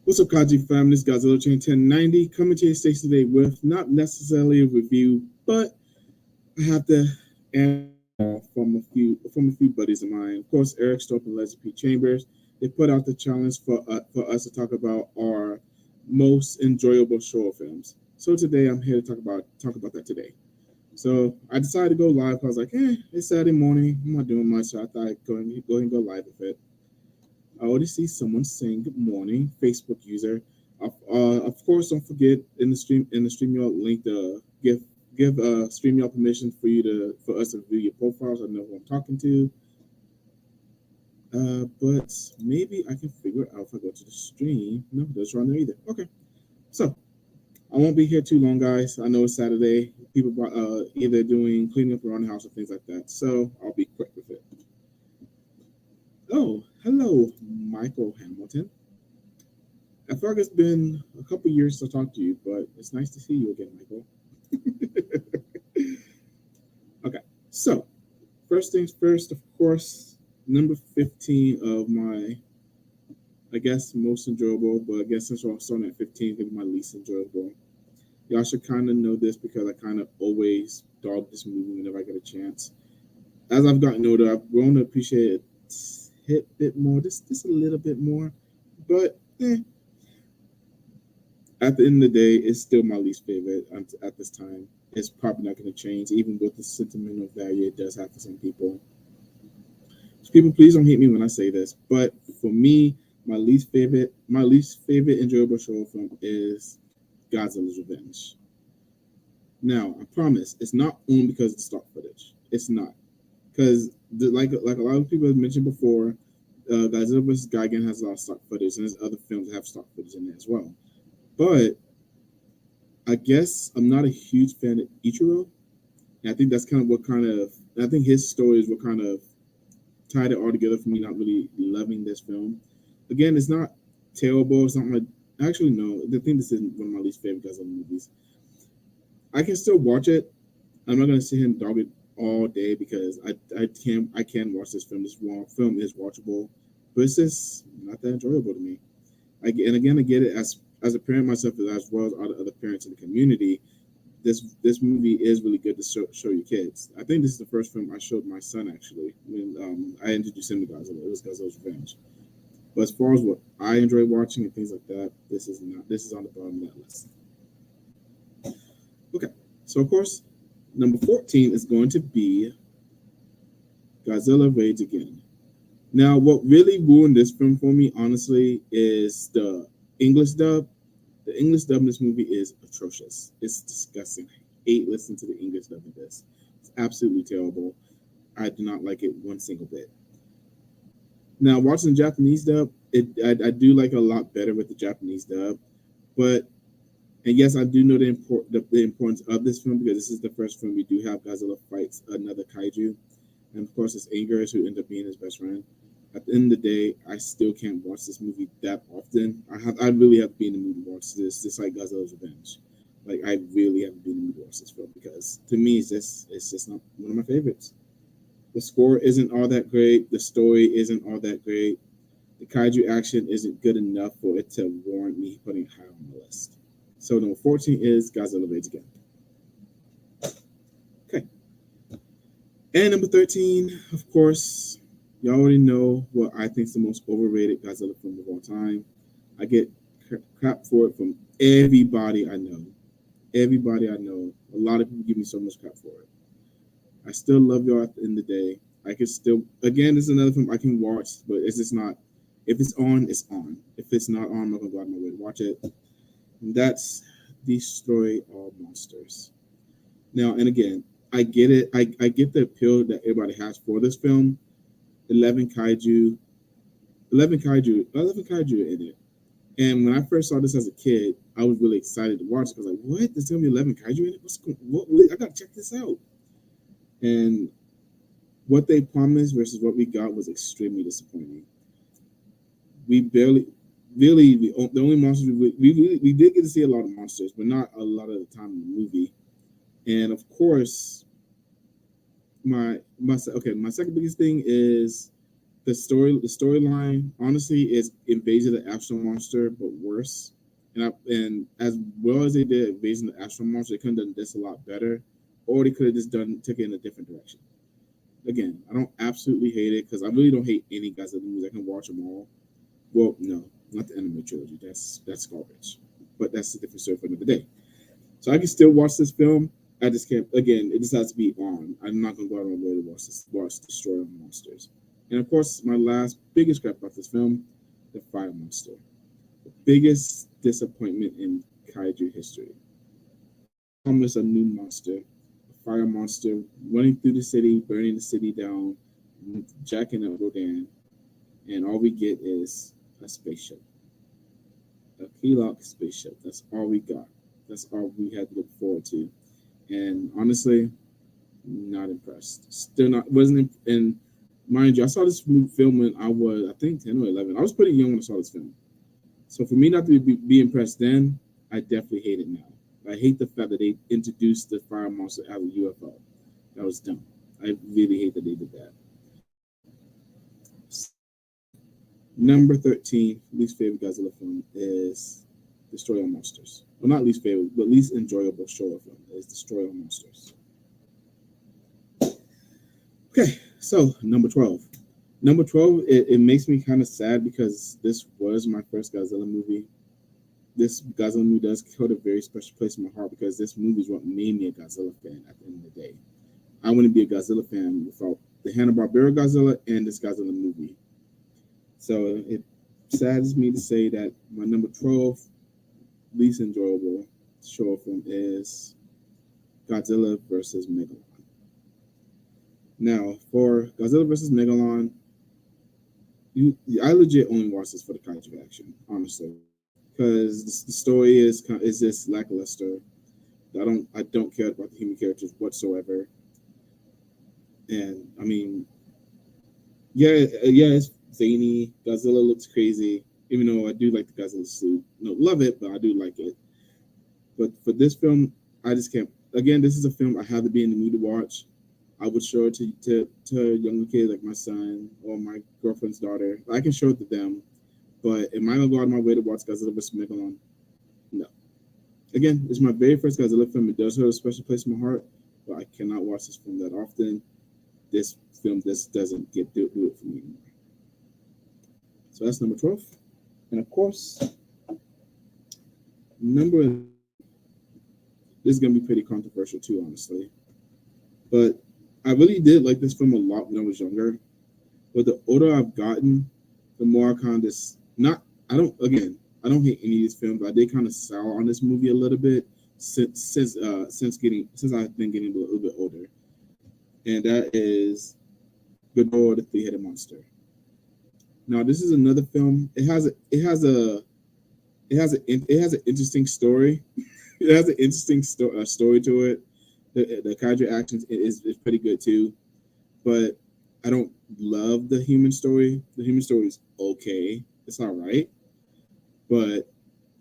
What's up, Kaiju fam? This is Godzilla Chain 1090 coming to your station today with not necessarily a review, but I have to answer from a few buddies of mine. Of course, Eric Stolp and Leslie P. Chambers. They put out the challenge for us to talk about our most enjoyable showa films. So today I'm here to talk about that today. So I decided to go live. I was like, it's Saturday morning. I'm not doing much, so I thought I'd go ahead and go live with it. I already see someone saying good morning, Facebook user. Of course, don't forget in the StreamYard link to give StreamYard permission for us to view your profiles. I know who I'm talking to. But maybe I can figure out if I go to the stream. No, that's wrong there either. Okay, so I won't be here too long, guys. I know it's Saturday. People either doing cleaning up around the house or things like that. So I'll be quick with it. Oh, hello, Michael Hamilton. I feel like it's been a couple years to talk to you, but it's nice to see you again, Michael. Okay, so first things first, of course, number 15 of my, I guess, most enjoyable, but I guess since we're starting at 15, it's going to be my least enjoyable. Y'all should kind of know this because I kind of always dog this movie whenever I get a chance. As I've gotten older, I've grown to appreciate it a bit more, just a little bit more, but at the end of the day, it's still my least favorite at this time. It's probably not going to change, even with the sentimental value it does have for some people. So people, please don't hate me when I say this, but for me, my least favorite enjoyable show film is Godzilla's Revenge. Now, I promise, it's not only because of the stock footage. It's not because, like a lot of people have mentioned before, Godzilla vs. Gigan has a lot of stock footage, and there's other films that have stock footage in there as well. But I guess I'm not a huge fan of Ichiro. And I think that's kind of I think his stories were kind of tied it all together for me not really loving this film. Again, it's not terrible. It's not my, actually, no, I think this isn't one of my least favorite Godzilla movies. I can still watch it. I'm not going to sit here and dog it all day because I can watch this film. This film is watchable, but it's just not that enjoyable to me. And again, I get it as a parent myself, as well as all the other parents in the community. This movie is really good to show your kids. I think this is the first film I showed my son actually when I introduced him to Godzilla. It was Godzilla's Revenge. But as far as what I enjoy watching and things like that, this is not. This is on the bottom of that list. Okay, so of course, number 14 is going to be Godzilla Raids Again. Now, what really ruined this film for me, honestly, is the English dub. The English dub in this movie is atrocious. It's disgusting. I hate listening to the English dub of this. It's absolutely terrible. I do not like it one single bit. Now, watching the Japanese dub, I do like it a lot better with the Japanese dub. But, and yes, I do know the importance of this film because this is the first film we do have Godzilla fights another kaiju. And of course, it's Angus who ended up being his best friend. At the end of the day, I still can't watch this movie that often. I really have to be in the mood to watch this, just like Godzilla's Revenge. Like I really have to be in the mood to watch this film because to me, it's just not one of my favorites. The score isn't all that great. The story isn't all that great. The kaiju action isn't good enough for it to warrant me putting it high on the list. So number 14 is Godzilla Raids Again. Okay. And number 13, of course, you already know what I think is the most overrated Godzilla film of all time. I get crap for it from everybody I know. Everybody I know. A lot of people give me so much crap for it. I still love y'all at the end of the day. I can still, again, this is another film I can watch, but it's just not, if it's on, it's on. If it's not on, I'm not going to go out of my way to watch it. And that's Destroy All Monsters. Now, and again, I get it. I get the appeal that everybody has for this film. 11 kaiju in it. And when I first saw this as a kid, I was really excited to watch it. I was like, what? There's going to be 11 kaiju in it? What? I got to check this out. And what they promised versus what we got was extremely disappointing. We barely, really, the only monsters we did get to see a lot of monsters, but not a lot of the time in the movie. And of course, my second biggest thing is the storyline, honestly, is Invasion of the Astro Monster, but worse. And as well as they did Invasion of the Astro Monster, they could have done this a lot better, or they could have just took it in a different direction. Again, I don't absolutely hate it because I really don't hate any Godzilla movies. I can watch them all. Well, no, not the anime trilogy. That's garbage. But that's a different story for another day. So I can still watch this film. I just can't. Again, it just has to be on. I'm not gonna go out of my way to watch Destroy All Monsters. And of course, my last biggest gripe about this film, the Fire Monster, the biggest disappointment in Kaiju history. Promise a new monster, a fire monster running through the city, burning the city down, jacking up Rodan, and all we get is a spaceship, a Keelok spaceship. That's all we got. That's all we had to look forward to. And honestly, not impressed. Still not, wasn't, and mind you, I saw this film when I was, I think, 10 or 11. I was pretty young when I saw this film. So for me not to be impressed then, I definitely hate it now. I hate the fact that they introduced the fire monster as a UFO. That was dumb. I really hate that they did that. Number 13, least favorite Godzilla film is Destroy All Monsters. Well, not least favorite, but least enjoyable Showa film is Destroy All Monsters. Okay, so number 12. Number 12, it makes me kind of sad because this was my first Godzilla movie. This Godzilla movie does hold a very special place in my heart because this movie is what made me a Godzilla fan at the end of the day. I wouldn't be a Godzilla fan without the Hanna-Barbera Godzilla and this Godzilla movie. So it saddens me to say that my number 12 least enjoyable Showa film is Godzilla versus Megalon. Now, for Godzilla versus Megalon, I legit only watch this for the kaiju action, honestly, because the story is just lackluster. I don't care about the human characters whatsoever. And I mean, yeah, it's zany. Godzilla looks crazy, even though I do like the Godzilla suit. No, love it, but I do like it. But for this film, I just can't. Again, this is a film I have to be in the mood to watch. I would show it to younger kids like my son or my girlfriend's daughter. I can show it to them, but am I gonna go out of my way to watch Godzilla vs. Megalon? No. Again, it's my very first Godzilla film. It does have a special place in my heart, but I cannot watch this film that often. This film just doesn't do it for me anymore. So that's number 12. And of course, this is gonna be pretty controversial too, honestly. But I really did like this film a lot when I was younger. But the older I've gotten, the more I kind of I don't hate any of these films, but I did kind of sour on this movie a little bit since I've been getting a little bit older. And that is Ghidorah, the Three-Headed Monster. Now this is another film. It has an interesting story. It has an interesting story to it. The kaiju actions is pretty good too, but I don't love the human story. The human story is okay. It's all right, but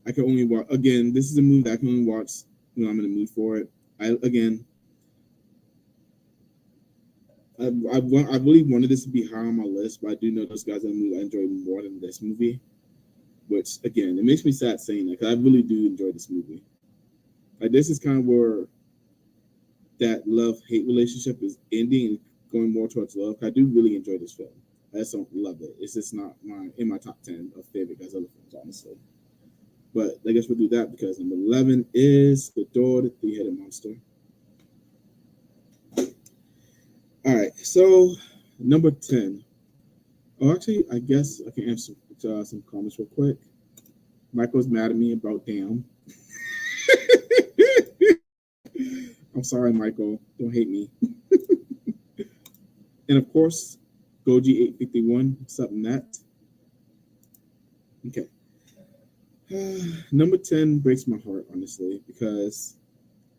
I can only watch. Again, this is a movie that I can only watch when I'm in the mood for it. I really wanted this to be high on my list, but I do know those guys in the movie I enjoy more than this movie. Which again, it makes me sad saying that because I really do enjoy this movie. Like this is kind of where that love-hate relationship is ending and going more towards love. I do really enjoy this film. I just don't love it. It's just not in my top 10 of favorite Godzilla films, honestly. But I guess we'll do that because number 11 is Ghidorah, the Three-Headed Monster. All right, so number 10. Oh, actually, I guess I can answer some comments real quick. Michael's mad at me about damn. I'm sorry, Michael. Don't hate me. And of course, Goji851, what's up, Nat? Okay. Number 10 breaks my heart, honestly, because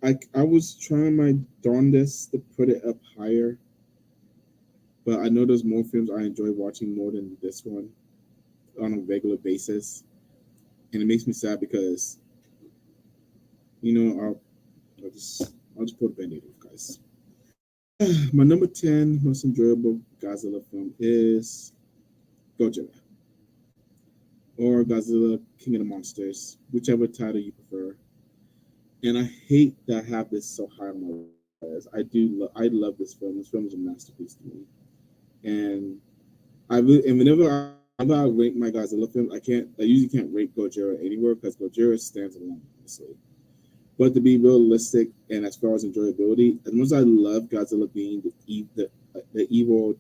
I was trying my darndest to put it up higher, but I know there's more films I enjoy watching more than this one on a regular basis. And it makes me sad because, I'll just put a band-aid off, guys. My number 10 most enjoyable Godzilla film is Gojira, or Godzilla King of the Monsters, whichever title you prefer. And I hate that I have this so high on my list. I love this film. This film is a masterpiece to me. And whenever I rank my Godzilla film, I usually can't rank Gojira anywhere because Gojira stands alone, honestly. But to be realistic and as far as enjoyability, as much as I love Godzilla being the evil,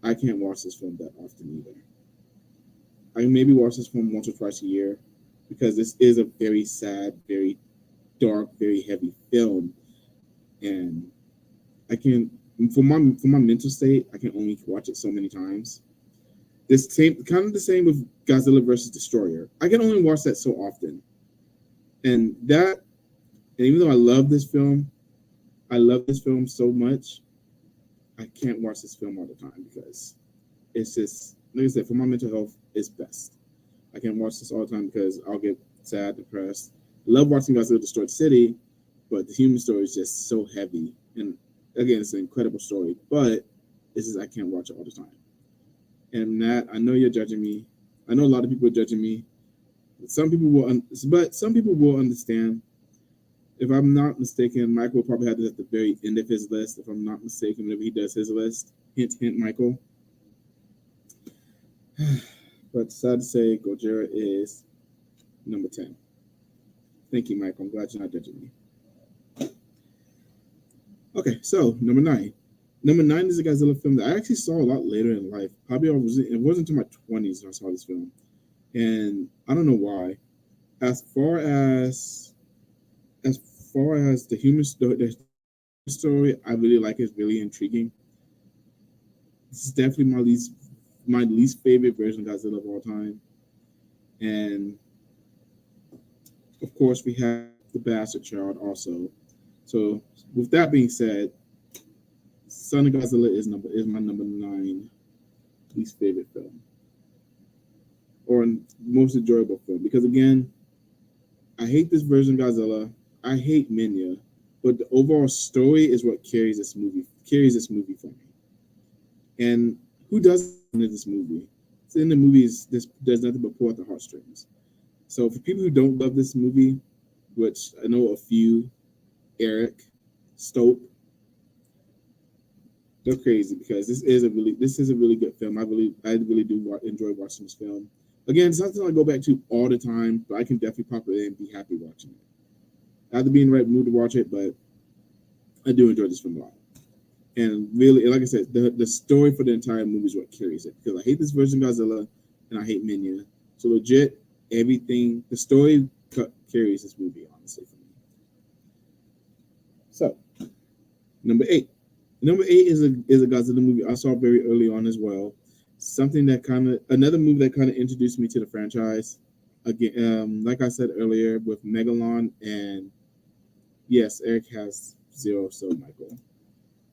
I can't watch this film that often either. I maybe watch this film once or twice a year because this is a very sad, very dark, very heavy film, and I can for my mental state, I can only watch it so many times. This same kind of the same with Godzilla versus Destroyer. I can only watch that so often, and even though I love this film so much, I can't watch this film all the time because it's just like I said, for my mental health, it's best. I can't watch this all the time because I'll get sad, depressed. I love watching Godzilla destroy the city, but the human story is just so heavy. And again, it's an incredible story, but I can't watch it all the time. And Nat, I know you're judging me. I know a lot of people are judging me. But some people will understand. If I'm not mistaken, Michael will probably have this at the very end of his list. If I'm not mistaken, whenever he does his list, hint, hint, Michael. But sad to say, Gojira is number 10. Thank you, Michael. I'm glad you're not judging me. Okay, so number 9. Number 9 is a Godzilla film that I actually saw a lot later in life. Probably it wasn't until my 20s when I saw this film, and I don't know why. As far as the human story, I really like it. It's really intriguing. This is definitely my least favorite version of Godzilla of all time, and of course we have the bastard child also. So with that being said, Son of Godzilla is my number 9 least favorite film, or most enjoyable film, because again, I hate this version of Godzilla. I hate Minya, but the overall story is what carries this movie for me. And who does this movie? It's in the movies. This does nothing but pull at the heartstrings. So for people who don't love this movie, which I know a few, Eric, Stolp, they're crazy because this is a really good film. I really do enjoy watching this film. Again, it's not something I go back to all the time, but I can definitely pop it in and be happy watching it. I have to be in the right mood to watch it, but I do enjoy this film a lot. And really, like I said, the story for the entire movie is what carries it. Because I hate this version of Godzilla, and I hate Minya. So legit, everything, the story carries this movie, honestly, for me. So, number 8. Number 8 is a Godzilla movie I saw very early on as well. Another movie that kind of introduced me to the franchise. Again, like I said earlier, with Megalon, and yes, Eric has 0 soul, Michael.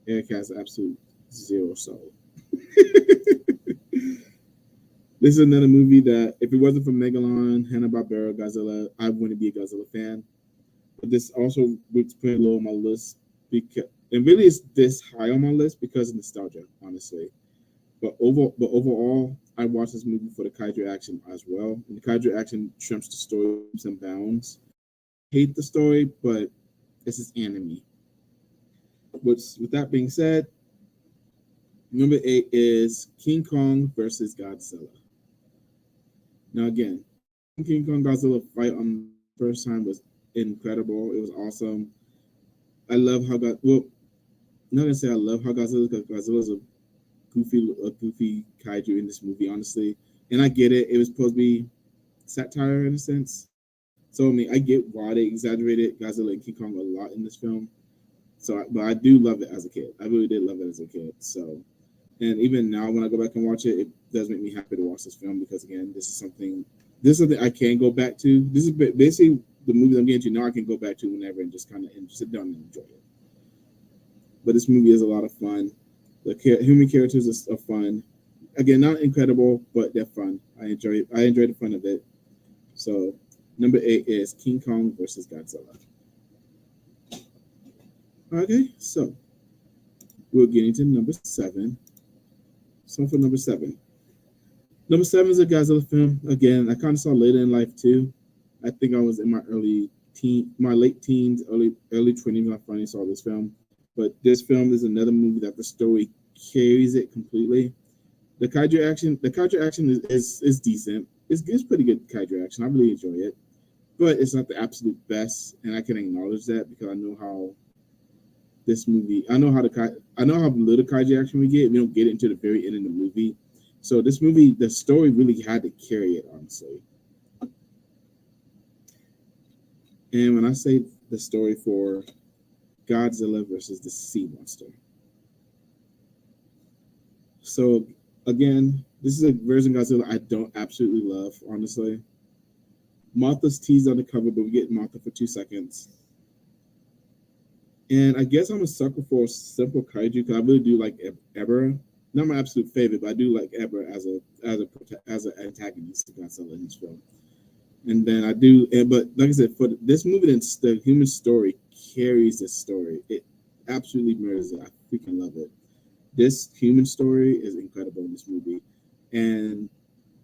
Eric has absolute 0 soul. This is another movie that, if it wasn't for Megalon, Hanna-Barbera, Godzilla, I wouldn't be a Godzilla fan. But this also would put low on my list because, and really, it's this high on my list because of nostalgia, honestly. But overall, I watched this movie for the Kaiju action as well. And the Kaiju action trumps the story leaps and bounds. I hate the story, but this is anime. With that being said, number 8 is King Kong versus Godzilla. Now again, King Kong Godzilla fight on the first time was incredible. It was awesome. I love how I'm not gonna say I love how Godzilla, because Godzilla's a goofy kaiju in this movie, honestly. And I get it. It was supposed to be satire in a sense. So I mean, I get why they exaggerated Godzilla and King Kong a lot in this film. But I do love it as a kid. I really did love it as a kid. So, and even now when I go back and watch it, it does make me happy to watch this film because again, this is something I can go back to. This is basically the movie I'm getting to now. I can go back to whenever and just kind of sit down and enjoy it. But this movie is a lot of fun. The human characters are fun. Again, not incredible, but they're fun. I enjoy the fun of it. So number 8 is King Kong versus Godzilla. Okay, so we're getting to number 7. So for number seven. Number seven is a Godzilla film. Again, I kind of saw later in life too. I think I was in my late teens, early 20s when I finally saw this film. But this film is another movie that the story carries it completely. The kaiju action is decent. It's pretty good kaiju action. I really enjoy it, but it's not the absolute best, and I can acknowledge that because I know how this movie. I know how little kaiju action we get. We don't get it until the very end of the movie. So this movie, the story really had to carry it, honestly. And when I say the story for Godzilla versus the Sea Monster, so again, this is a version of Godzilla I don't absolutely love, honestly. Martha's teased on the cover, but we get Martha for 2 seconds. And I guess I'm a sucker for simple kaiju because I really do like Ebra. Not my absolute favorite, but I do like Ebra as an antagonist to Godzilla in this film. And then but like I said, for this movie, the human story carries this story. It absolutely murders it. I freaking love it. This human story is incredible in this movie. And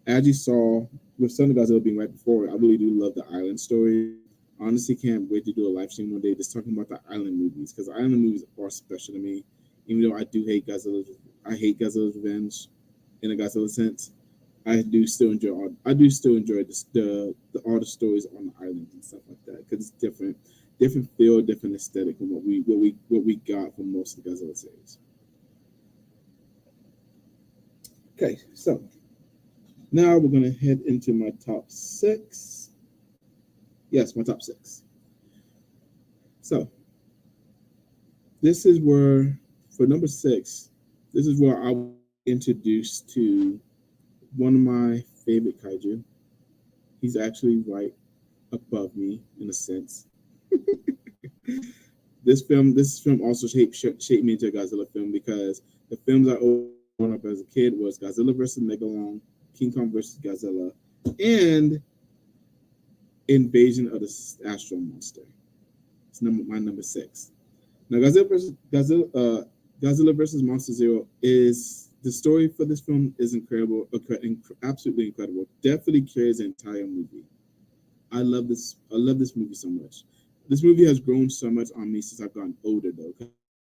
as you saw with Son of Godzilla being right before, I really do love the island story. Honestly, can't wait to do a live stream one day just talking about the island movies because island movies are special to me. Even though I hate Godzilla's Revenge in a Godzilla sense. I do still enjoy all the stories on the islands and stuff like that because it's different feel, different aesthetic from what we got from most of the Godzilla series. Okay, so now we're gonna head into my top six. Yes, my top six. So this is where, for number six, this is where I was introduced to one of my favorite kaiju. He's actually right above me in a sense. This film also shaped me into a Godzilla film because the films I growing up as a kid was Godzilla versus Megalon, King Kong versus Godzilla, and Invasion of the Astro Monster. It's my number six. Now, Godzilla versus Monster Zero is the story for this film is incredible, absolutely incredible. Definitely carries the entire movie. I love this movie so much. This movie has grown so much on me since I've gotten older, though.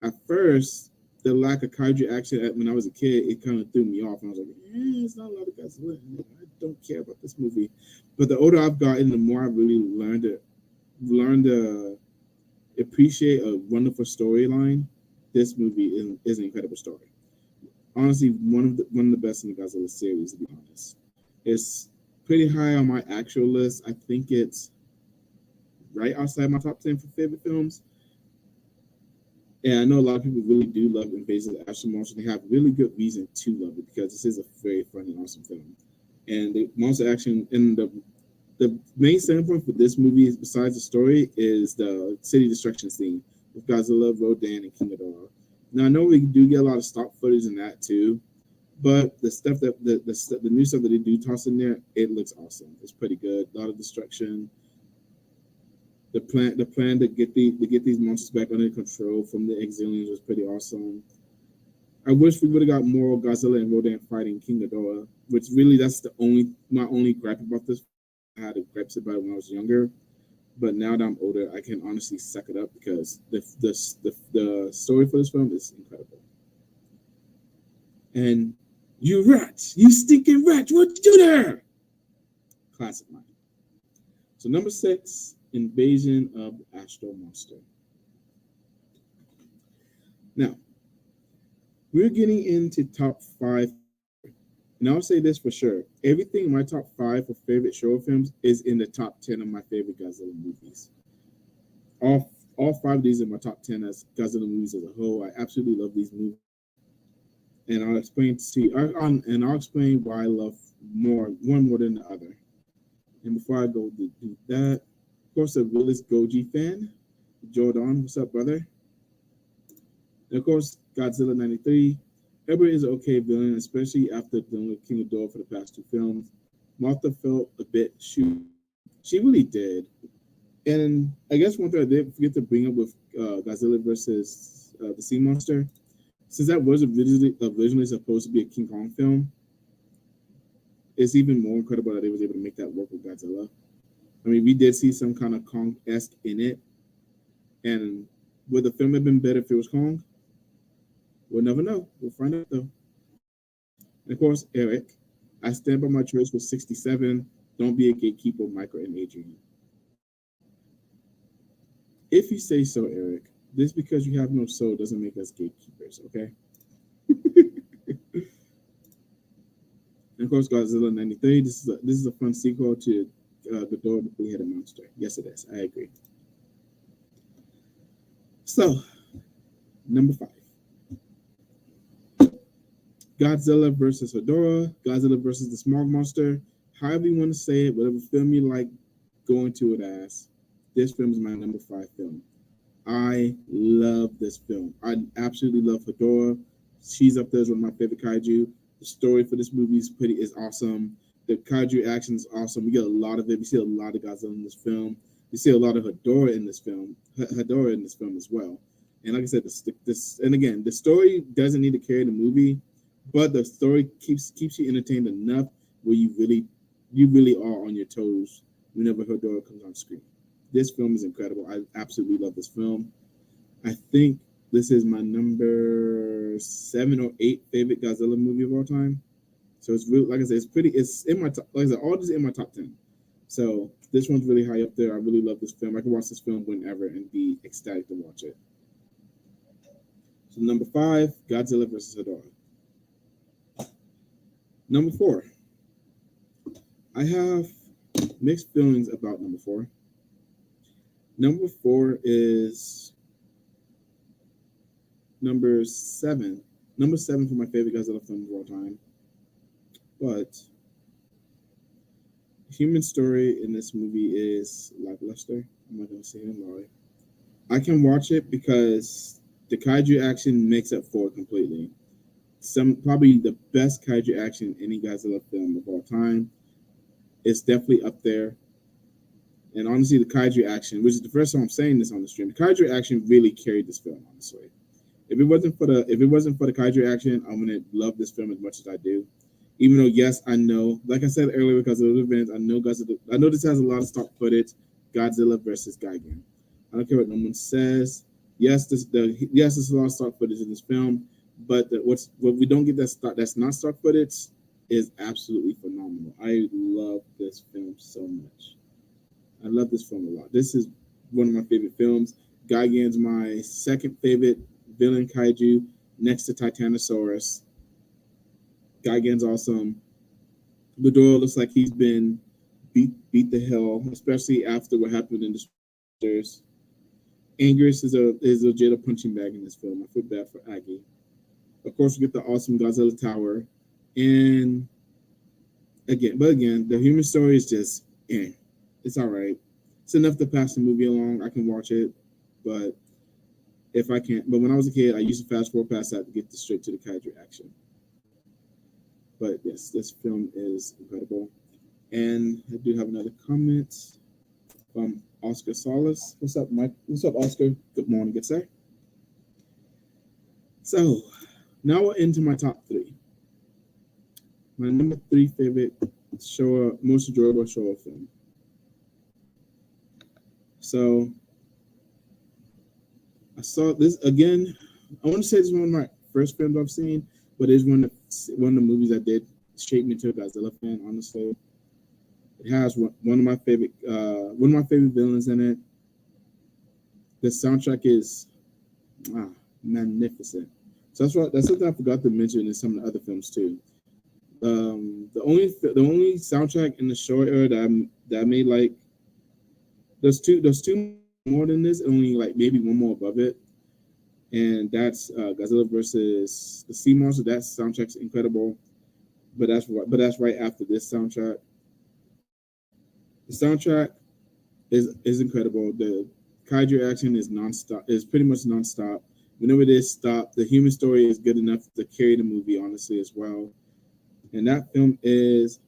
At first, the lack of kaiju action when I was a kid, it kind of threw me off. And I was like, it's not a lot of Godzilla. I don't care about this movie. But the older I've gotten, the more I really learned to appreciate a wonderful storyline. This movie is an incredible story. Honestly, one of the best in the Godzilla series, to be honest. It's pretty high on my actual list. I think it's right outside my top 10 for favorite films. And I know a lot of people really do love Invasion of the Astro Monster. They have really good reason to love it because this is a very fun and awesome film. And the monster action and the main selling point for this movie, is, besides the story, is the city destruction scene with Godzilla, Rodan, and King Ghidorah. Now I know we do get a lot of stock footage in that too, but the stuff that the new stuff that they do toss in there, it looks awesome. It's pretty good. A lot of destruction. The plan to get these monsters back under control from the Exilians was pretty awesome. I wish we would have got more Godzilla and Rodan fighting King Ghidorah, which really that's my only gripe about this. I had gripes about it when I was younger, but now that I'm older, I can honestly suck it up because the story for this film is incredible. And you rats, you stinking rats, what you do there? Classic line. So number 6. Invasion of the Astro Monster. Now, we're getting into top 5. And I'll say this for sure. Everything in my top 5 for favorite showa films is in the top 10 of my favorite Godzilla movies. All 5 of these are my top 10 as Godzilla movies as a whole. I absolutely love these movies. And I'll explain why I love one more than the other. And before I go do that, of course, a realist Goji fan, Jordan, what's up, brother? And of course, Godzilla 93. Ebra is an okay villain, especially after dealing with King Ghidorah for the past 2 films. Martha felt a bit shoot. She really did. And I guess one thing I did forget to bring up with Godzilla versus the Sea Monster. since that was originally supposed to be a King Kong film, it's even more incredible that they was able to make that work with Godzilla. I mean, we did see some kind of Kong-esque in it, and would the film have been better if it was Kong? We'll never know. We'll find out though. And of course, Eric, I stand by my choice with 67. Don't be a gatekeeper, Michael and Adrian. If you say so, Eric, this because you have no soul doesn't make us gatekeepers, okay? And of course, Godzilla 93. This is a fun sequel to Ghidorah the Three-Headed Monster. Yes, it is. I agree. So, number 5. Godzilla versus Ghidorah, Godzilla versus the Smog Monster, however you want to say it, whatever film you like going to it as, this film is my number 5 film. I love this film. I absolutely love Ghidorah. She's up there as one of my favorite kaiju. The story for this movie is awesome. The kaiju action is awesome. We get a lot of it. We see a lot of Godzilla in this film. We see a lot of Ghidorah in this film. Ghidorah in this film as well. And like I said, and again, the story doesn't need to carry the movie, but the story keeps you entertained enough where you really are on your toes whenever Ghidorah comes on screen. This film is incredible. I absolutely love this film. I think this is my number 7 or 8 favorite Godzilla movie of all time. So it's really, like I said, it's in my top, like I said, all this is in my top 10. So this one's really high up there. I really love this film. I can watch this film whenever and be ecstatic to watch it. So number 5, Godzilla versus Ghidorah. Number 4. I have mixed feelings about number 4. Number 4 is number 7. Number 7 for my favorite Godzilla film of all time. But the human story in this movie is lackluster. I'm not going to say it and lie. I can watch it because the kaiju action makes up for it completely. Probably the best kaiju action in any Godzilla film of all time. It's definitely up there. And honestly, the kaiju action, which is the first time I'm saying this on the stream, the kaiju action really carried this film, honestly. If it wasn't for the kaiju action, I wouldn't love this film as much as I do. Even though, yes, I know, like I said earlier, because of the events, I know this has a lot of stock footage. Godzilla versus Gigan. I don't care what no one says. Yes, there's a lot of stock footage in this film, but what we don't get that's not stock footage is absolutely phenomenal. I love this film so much. I love this film a lot. This is one of my favorite films. Gigan's my second favorite villain kaiju, next to Titanosaurus. Gigan's awesome. Ghidorah looks like he's been beat the hell, especially after what happened in the stairs. Anguirus is a legit a punching bag in this film. I feel bad for Aggie. Of course, we get the awesome Godzilla Tower, and again, the human story is just it's all right. It's enough to pass the movie along. I can watch it, but when I was a kid, I used to fast forward past that to get straight to the kaiju action. But yes, this film is incredible. And I do have another comment from Oscar Salas. What's up, Mike? What's up, Oscar? Good morning, good sir. So now we're into my top 3. My number 3 favorite showa, most enjoyable showa film. So I saw this again. I want to say this is one of my first films I've seen, but it's one of the movies that did shape me into a Godzilla fan. Honestly, it has one of my favorite villains in it. The soundtrack is magnificent. So that's something I forgot to mention in some of the other films too. The only soundtrack in the show era that I made like there's two more than this, only like maybe one more above it, and that's Godzilla versus the Sea Monster. That soundtrack's incredible, but that's right after this soundtrack. The soundtrack is incredible. The kaiju action is nonstop. Is pretty much nonstop. Whenever it is stopped, the human story is good enough to carry the movie, honestly, as well. And that film is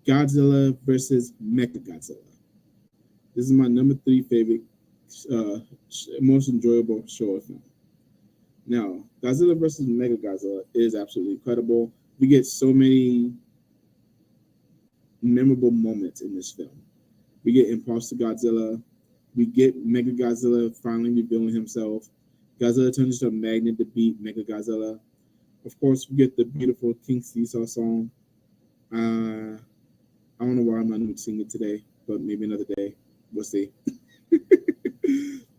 Godzilla versus Mechagodzilla. This is my number 3 favorite, most enjoyable Showa film. Now, Godzilla versus Mega Godzilla is absolutely incredible. We get so many memorable moments in this film. We get Imposter Godzilla. We get Mega Godzilla finally revealing himself. Godzilla turns into a magnet to beat Mega Godzilla. Of course, we get the beautiful King Seesaw song. I don't know why I'm not going to sing it today, but maybe another day. We'll see.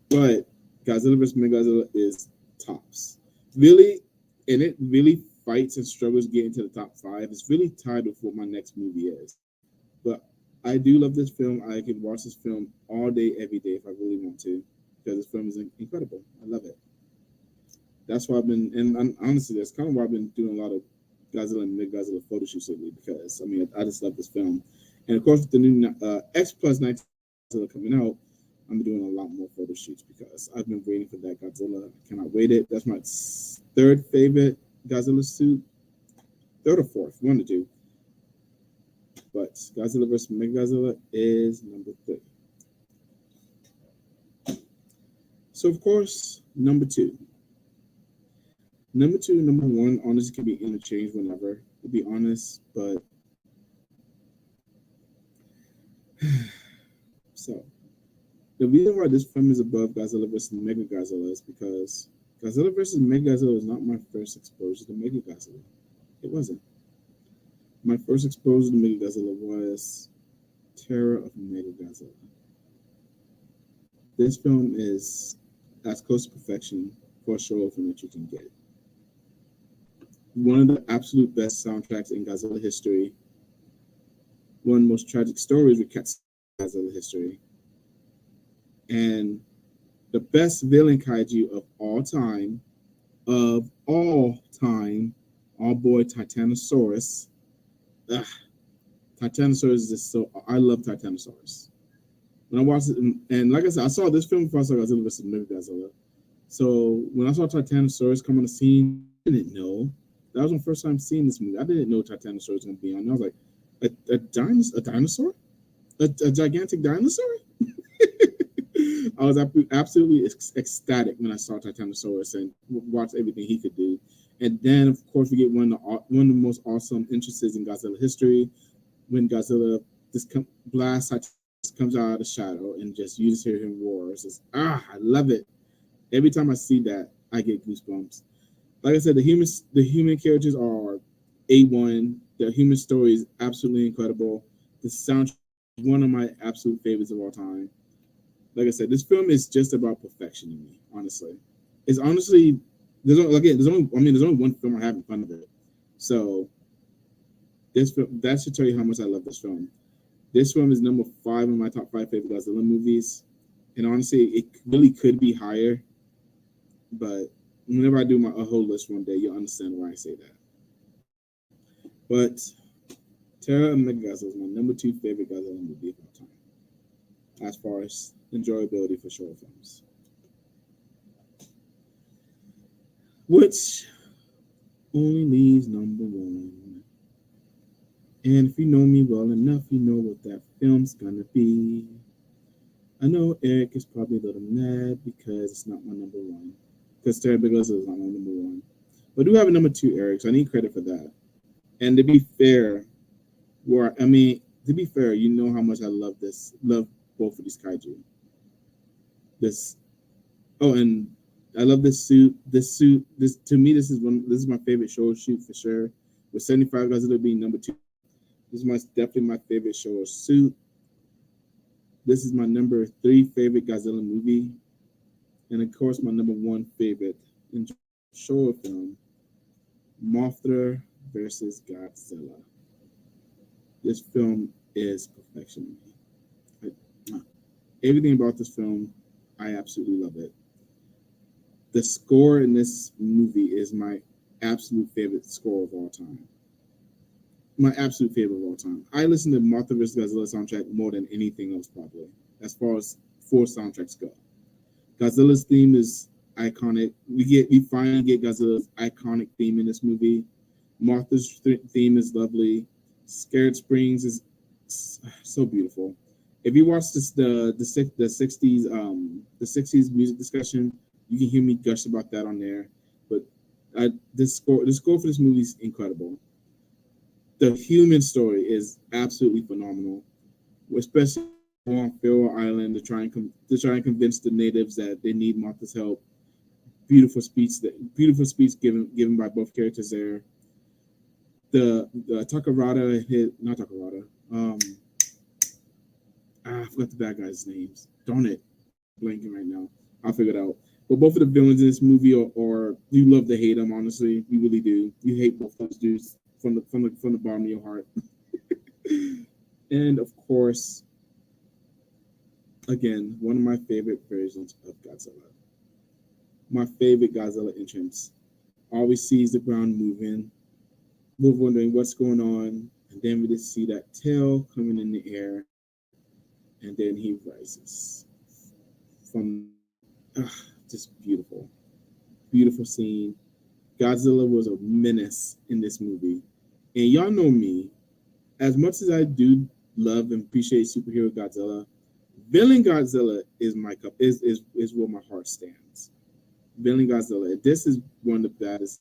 But Godzilla vs. Mechagodzilla is tops. Really, and it really fights and struggles to get into the top five. It's really tied with what my next movie is. But I do love this film. I can watch this film all day, every day if I really want to, because this film is incredible. I love it. That's why I've been, and honestly, that's kind of why I've been doing a lot of Godzilla and Mid Godzilla photo shoots lately, because I mean, I just love this film. And of course, with the new X Plus 19 Godzilla coming out, I'm doing a lot more photo shoots because I've been waiting for that Godzilla. I cannot wait it. That's my third favorite Godzilla suit, third or fourth, one to two. But Godzilla vs. Mechagodzilla is number 3. So of course, number 2. Number 2, number 1, honestly, can be interchanged whenever, to be honest. But so the reason why this film is above Godzilla vs. Mechagodzilla is because Godzilla vs. Mechagodzilla was not my first exposure to Mechagodzilla. It wasn't. My first exposure to Mechagodzilla was Terror of Mechagodzilla. This film is as close to perfection for a showa film that you can get. One of the absolute best soundtracks in Godzilla history. One of the most tragic stories with Godzilla history. And the best villain kaiju of all time, our boy Titanosaurus. Ugh, Titanosaurus is just so. I love Titanosaurus. When I watched it, and like I said, I saw this film before I saw Godzilla vs. Mechagodzilla. So when I saw Titanosaurus come on the scene, I didn't know. That was my first time seeing this movie. I didn't know Titanosaurus was going to be on. I was like, a dinosaur? A gigantic dinosaur? I was absolutely ecstatic when I saw Titanosaurus and watched everything he could do. And then, of course, we get one of the most awesome entrances in Godzilla history when Godzilla comes out of the shadow and you just hear him roar. It's just, I love it. Every time I see that, I get goosebumps. Like I said, the human characters are A1. The human story is absolutely incredible. The soundtrack is one of my absolute favorites of all time. Like I said, this film is just about perfection to me, honestly. It's honestly, there's only one film I have in front of it. So this film, that should tell you how much I love this film. This film is number 5 in my top 5 favorite Godzilla movies. And honestly, it really could be higher. But whenever I do a whole list one day, you'll understand why I say that. But Terror of Mechagodzilla is my number 2 favorite Godzilla movie of all time, as far as enjoyability for short films. Which only leaves number 1. And if you know me well enough, you know what that film's gonna be. I know Eric is probably a little mad because it's not my number 1. Because Terror of Mechagodzilla is not my number 1. But I do have a number 2, Eric, so I need credit for that. And to be fair, you know how much I love both of these kaiju. And I love this suit. This to me, this is my favorite show shoot for sure. With 75 Godzilla being number 2, this is definitely my favorite show suit. This is my number 3 favorite Godzilla movie, and of course, my number 1 favorite show film, Mothra versus Godzilla. This film is perfection. Everything about this film, I absolutely love it. The score in this movie is my absolute favorite score of all time. My absolute favorite of all time. I listen to Mothra vs. Godzilla soundtrack more than anything else, probably, as far as 4 soundtracks go. Godzilla's theme is iconic. We finally get Godzilla's iconic theme in this movie. Mothra's theme is lovely. Scared Springs is so beautiful. If you watch the 60s music discussion, you can hear me gush about that on there. The score for this movie is incredible. The human story is absolutely phenomenal, especially on Pharaoh Island to try and convince the natives that they need Martha's help. Beautiful speech given by both characters there. The Takarada hit not Takarada. I forgot the bad guys' names. Darn it, blanking right now. I'll figure it out. But both of the villains in this movie are you love to hate them. Honestly, you really do. You hate both those dudes from the bottom of your heart. And of course, again, one of my favorite versions of Godzilla. My favorite Godzilla entrance. Always sees the ground moving. We're wondering what's going on, and then we just see that tail coming in the air, and then he rises from. Just beautiful, beautiful scene. Godzilla was a menace in this movie, and y'all know me. As much as I do love and appreciate superhero Godzilla, villain Godzilla is my cup is where my heart stands. Villain Godzilla. This is one of the baddest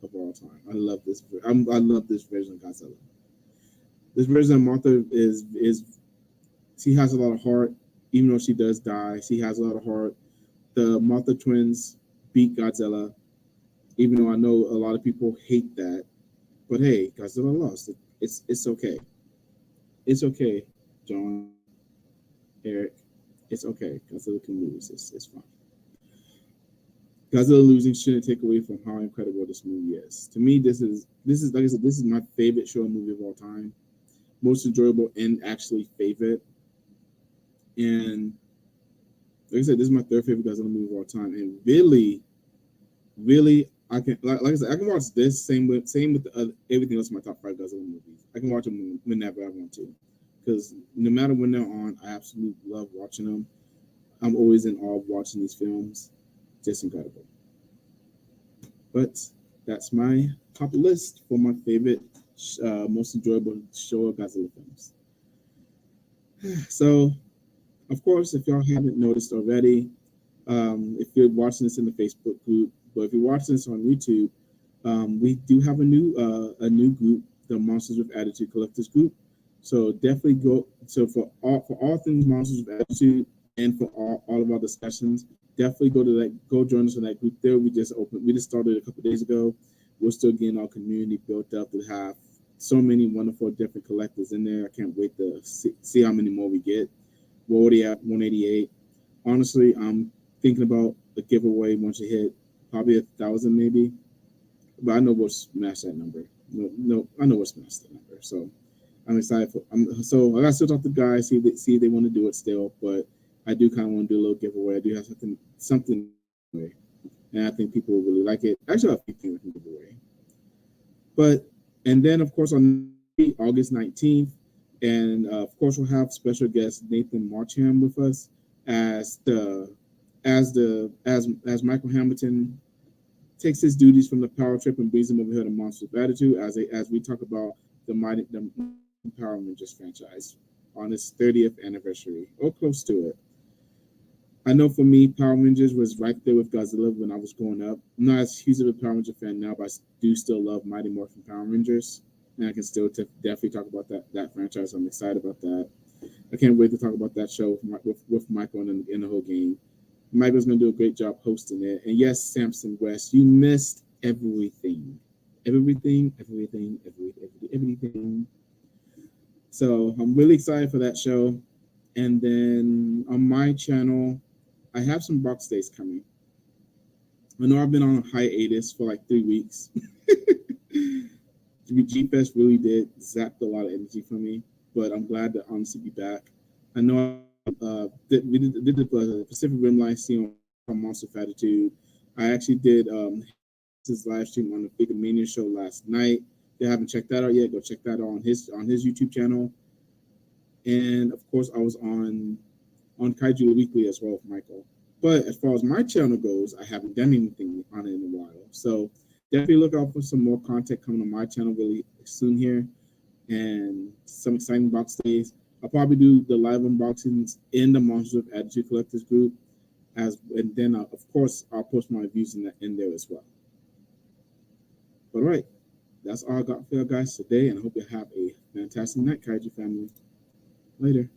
of all time. I love this. I love this version of Godzilla. This version of Martha is she has a lot of heart, even though she does die. She has a lot of heart. The Martha twins beat Godzilla, even though I know a lot of people hate that. But hey, Godzilla lost. It's okay. It's okay, John, Eric. It's okay. Godzilla can lose. It's fine. Godzilla losing shouldn't take away from how incredible this movie is. To me, this is like I said, this is my favorite Showa movie of all time, most enjoyable and actually favorite. And like I said, this is my third favorite Godzilla movie of all time. And really, I can like I said, I can watch this same with everything else in my top 5 Godzilla movies. I can watch them whenever I want to, because no matter when they're on, I absolutely love watching them. I'm always in awe of watching these films. Just incredible. But that's my top list for my favorite, most enjoyable Showa Godzilla films. So, of course, if y'all haven't noticed already, if you're watching this in the Facebook group, but if you're watching this on YouTube, we do have a new group, the Monsters with Attitude Collectors group. So definitely go. So for all things Monsters with Attitude and for all of our discussions, definitely go join us in that group there. We just started a couple of days ago. We're still getting our community built up to have so many wonderful different collectors in there. I can't wait to see how many more we get. We're already at 188. Honestly, I'm thinking about a giveaway once you hit probably 1,000 maybe. But I know we'll smash that number. No, I know we'll smash that number. So I'm excited so I got to still talk to the guys, see if they want to do it still, but I do kind of want to do a little giveaway. I do have something, and I think people will really like it. Actually, I have a few things I can give away. And then of course on August 19th, and of course we'll have special guest Nathan Marcham with us as Michael Hamilton takes his duties from the power trip and brings him over here to Monsters of Attitude as we talk about the Power Rangers franchise on its 30th anniversary or close to it. I know for me, Power Rangers was right there with Godzilla when I was growing up. I'm not as huge of a Power Ranger fan now, but I do still love Mighty Morphin Power Rangers, and I can still definitely talk about that franchise. I'm excited about that. I can't wait to talk about that show with Michael and the whole game. Michael's going to do a great job hosting it. And yes, Samson West, you missed everything. Everything. So I'm really excited for that show. And then on my channel, I have some box days coming. I know I've been on a hiatus for like 3 weeks. G-Fest really did zap a lot of energy from me, but I'm glad to honestly be back. I know we did the Pacific Rim live stream on Monster of Attitude. I actually did his live stream on the Big Mania show last night. If you haven't checked that out yet, go check that out on his YouTube channel. And of course, I was on Kaiju Weekly as well with Michael. But as far as my channel goes, I haven't done anything on it in a while. So definitely look out for some more content coming on my channel really soon here, and some exciting box days. I'll probably do the live unboxings in the Monsters of Attitude Collectors group, and then of course I'll post my reviews in there as well. But all right, that's all I got for you guys today, and I hope you have a fantastic night, Kaiju family. Later.